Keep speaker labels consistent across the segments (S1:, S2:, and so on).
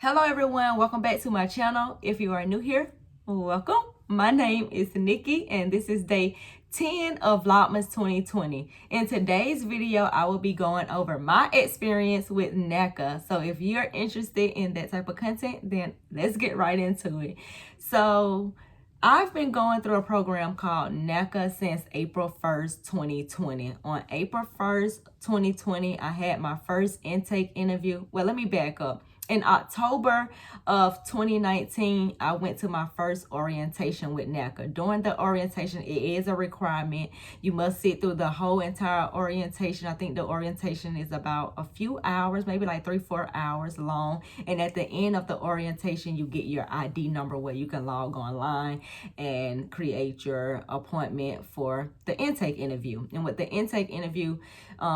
S1: Hello everyone, welcome back to my channel. If you are new here, welcome. My name is Nicki and this is day 10 of Vlogmas 2020. In today's video, I will be going over my experience with NACA. So if you're interested in that type of content, then let's get right into it. So I've been going through a program called NACA since April 1st, 2020. On April 1st, 2020, I had my first intake interview. Well, let me back up. In October of 2019, I went to my first orientation with NACA. During the orientation, it is a requirement. You must sit through the whole entire orientation. I think the orientation is about a few hours, maybe like 3-4 hours long. And at the end of the orientation, you get your ID number where you can log online and create your appointment for the intake interview. And what the intake interview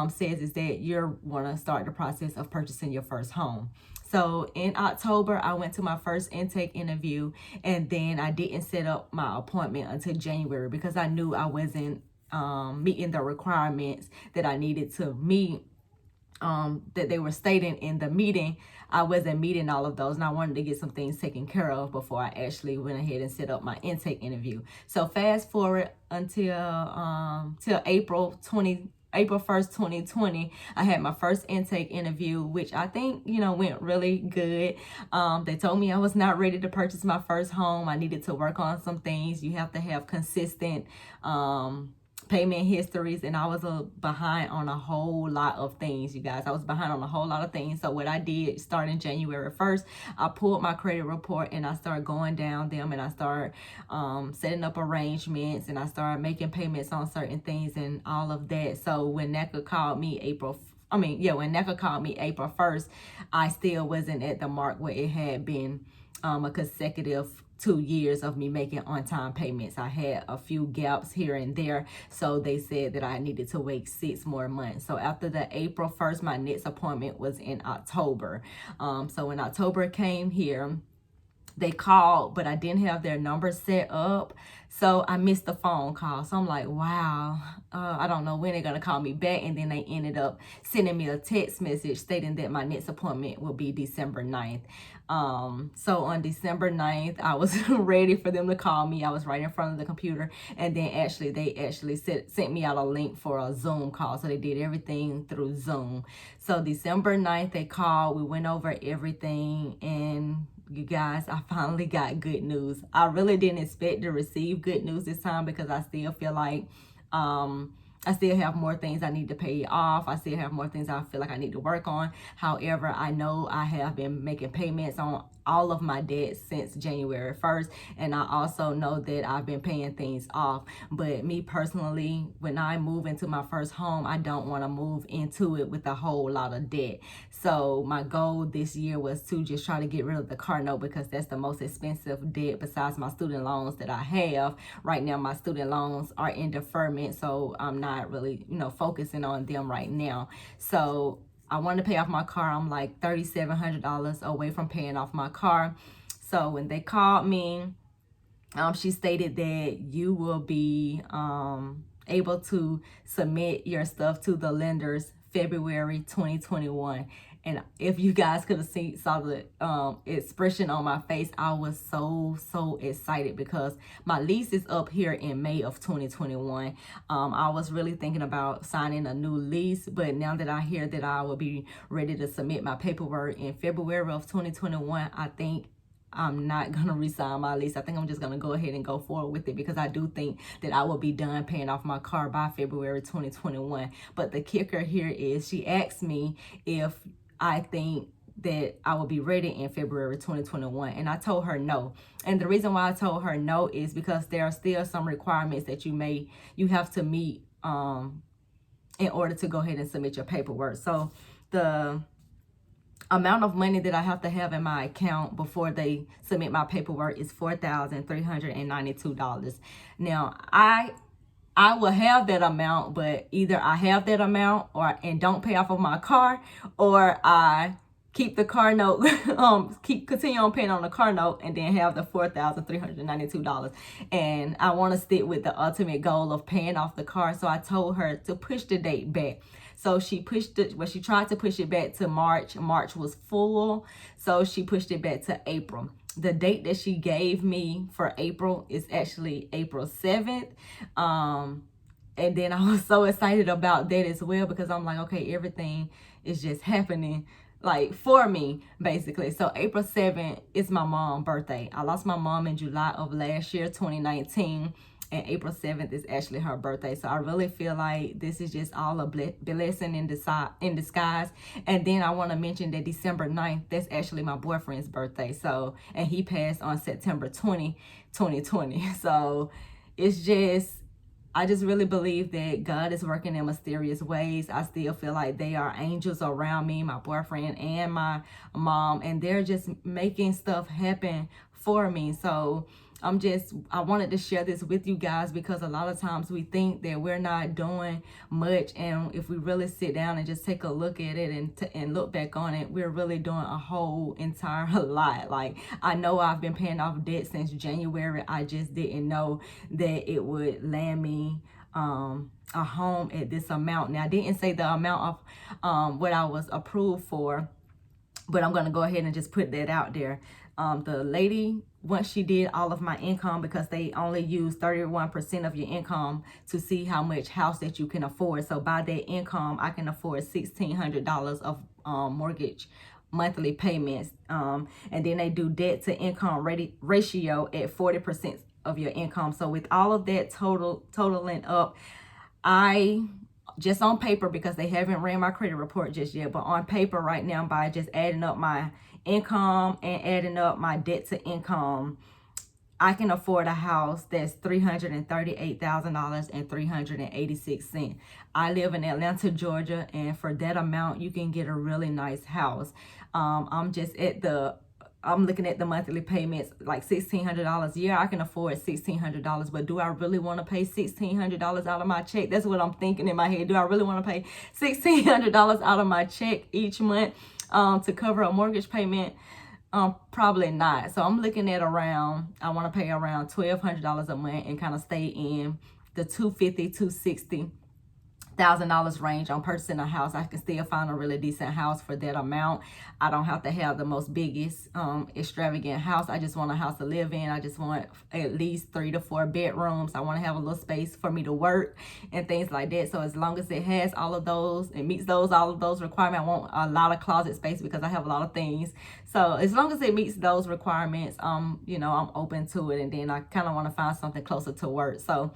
S1: says is that you're want to start the process of purchasing your first home. So in October, I went to my first intake interview, and then I didn't set up my appointment until January because I knew I wasn't meeting the requirements that I needed to meet, that they were stating in the meeting. I wasn't meeting all of those, and I wanted to get some things taken care of before I actually went ahead and set up my intake interview. So fast forward until till April 1st, 2020, I had my first intake interview, which I think, went really good. They told me I was not ready to purchase my first home. I needed to work on some things. You have to have consistent payment histories, and I was behind on a whole lot of things, you guys. I was behind on a whole lot of things. So what I did starting January 1st, I pulled my credit report and I started going down them, and I started setting up arrangements, and I started making payments on certain things and all of that. So when NACA called me April 1st, I still wasn't at the mark where it had been a consecutive 2 years of me making on-time payments. I had a few gaps here and there, so they said that I needed to wait 6 more months. So after the April 1st, my next appointment was in October. So when October came here, they called, but I didn't have their number set up, so I missed the phone call. So I'm like, wow, I don't know when they're gonna call me back. And then they ended up sending me a text message stating that my next appointment will be December 9th. So on December 9th, I was ready for them to call me. I was right in front of the computer, and then they sent me out a link for a Zoom call. So they did everything through Zoom. So December 9th, they called, we went over everything, and you guys, I finally got good news. I really didn't expect to receive good news this time because I still feel like I still have more things I need to pay off. I still have more things I feel like I need to work on. However, I know I have been making payments on all of my debts since January 1st. And I also know that I've been paying things off. But me personally, when I move into my first home, I don't want to move into it with a whole lot of debt. So my goal this year was to just try to get rid of the car note, because that's the most expensive debt besides my student loans that I have. Right now, my student loans are in deferment, so I'm not really, focusing on them right now. So I wanted to pay off my car. I'm like $3,700 away from paying off my car. So when they called me, she stated that you will be able to submit your stuff to the lenders February 2021. And if you guys could have saw the expression on my face, I was so excited because my lease is up here in May of 2021. I was really thinking about signing a new lease, but now that I hear that I will be ready to submit my paperwork in February of 2021, I think I'm not going to re-sign my lease. I think I'm just going to go ahead and go forward with it, because I do think that I will be done paying off my car by February 2021. But the kicker here is she asked me if I think that I will be ready in February 2021. And I told her no. And the reason why I told her no is because there are still some requirements that you have to meet in order to go ahead and submit your paperwork. So the amount of money that I have to have in my account before they submit my paperwork is $4,392. Now, I will have that amount, but either I have that amount and don't pay off of my car, or I keep the car note, continue on paying on the car note, and then have the $4,392. And I want to stick with the ultimate goal of paying off the car. So I told her to push the date back. So she pushed it, well, she tried to push it back to March. March was full, so she pushed it back to April. The date that she gave me for April is actually April 7th. And then I was so excited about that as well, because I'm like, okay, everything is just happening like for me, basically. So April 7th is my mom's birthday. I lost my mom in July of last year, 2019. And April 7th is actually her birthday. So I really feel like this is just all a blessing in disguise. And then I want to mention that December 9th, that's actually my boyfriend's birthday. So, and he passed on September 20, 2020. So it's just, I just really believe that God is working in mysterious ways. I still feel like they are angels around me, my boyfriend and my mom, and they're just making stuff happen for me. So I wanted to share this with you guys, because a lot of times we think that we're not doing much, and if we really sit down and just take a look at it and look back on it, we're really doing a whole entire lot. Like, I know I've been paying off debt since January. I just didn't know that it would land me a home at this amount. Now, I didn't say the amount of what I was approved for, but I'm going to go ahead and just put that out there. The lady, once she did all of my income, because they only use 31% of your income to see how much house that you can afford. So by that income, I can afford $1,600 of mortgage monthly payments. And then they do debt to income ratio at 40% of your income. So with all of that totaling up, I just on paper, because they haven't ran my credit report just yet, but on paper right now, by just adding up my income and adding up my debt to income, I can afford a house that's $338,000 and 386 cents. I live in Atlanta, Georgia, and for that amount, you can get a really nice house. I'm looking at the monthly payments, like $1,600 a year. I can afford $1,600, but do I really want to pay $1,600 out of my check? That's what I'm thinking in my head. Do I really want to pay $1,600 out of my check each month to cover a mortgage payment? Probably not. So I'm looking at I want to pay around $1,200 a month and kind of stay in the $250,000 range on purchasing a house. I can still find a really decent house for that amount. I don't have to have the most biggest extravagant house. I just want a house to live in. I just want at least 3 to 4 bedrooms. I want to have a little space for me to work and things like that. So as long as it has all of those, it meets all of those requirements. I want a lot of closet space because I have a lot of things. So as long as it meets those requirements, I'm open to it. And then I kind of want to find something closer to work. So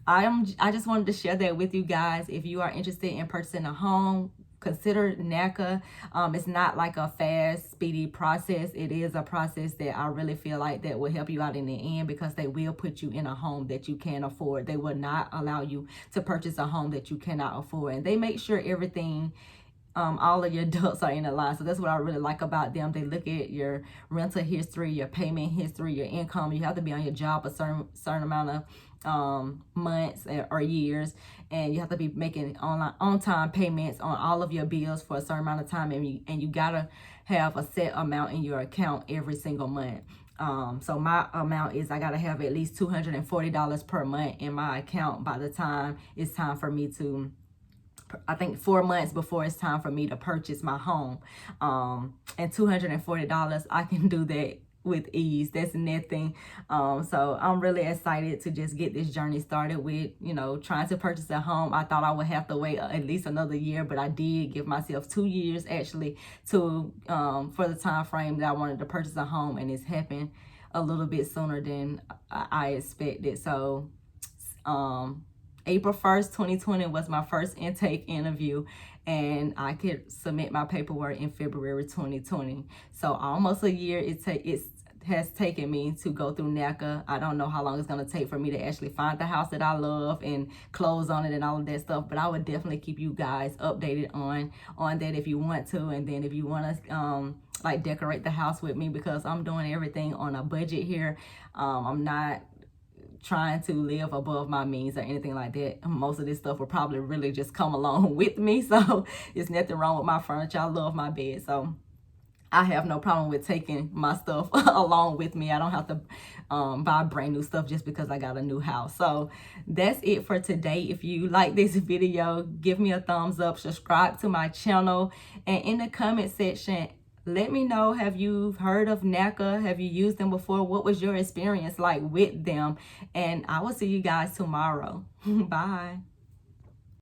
S1: I just wanted to share that with you guys. If you are interested in purchasing a home, consider NACA. It's not like a fast, speedy process. It is a process that I really feel like that will help you out in the end, because they will put you in a home that you can't afford. They will not allow you to purchase a home that you cannot afford. And they make sure everything, all of your ducks are in a line. So that's what I really like about them. They look at your rental history, your payment history, your income. You have to be on your job a certain amount of months or years, and you have to be making on-time payments on all of your bills for a certain amount of time, and you gotta have a set amount in your account every single month. So my amount is, I gotta have at least $240 per month in my account by the time it's time for me to, I think 4 months before it's time for me to purchase my home. And $240, I can do that with ease. That's nothing. So I'm really excited to just get this journey started with, trying to purchase a home. I thought I would have to wait at least another year, but I did give myself 2 years actually to for the time frame that I wanted to purchase a home, and it's happened a little bit sooner than I expected. So April 1st, 2020 was my first intake interview, and I could submit my paperwork in February 2020. So almost a year it has taken me to go through NACA. I don't know how long it's going to take for me to actually find the house that I love and close on it and all of that stuff, but I would definitely keep you guys updated on that if you want to. And then if you want to like decorate the house with me, because I'm doing everything on a budget here. I'm not trying to live above my means or anything like that. Most of this stuff will probably really just come along with me. So it's nothing wrong with my furniture. I love my bed. So I have no problem with taking my stuff along with me. I don't have to buy brand new stuff just because I got a new house. So that's it for today. If you like this video, give me a thumbs up, subscribe to my channel, and in the comment section, let me know, have you heard of NACA? Have you used them before? What was your experience like with them? And I will see you guys tomorrow. Bye.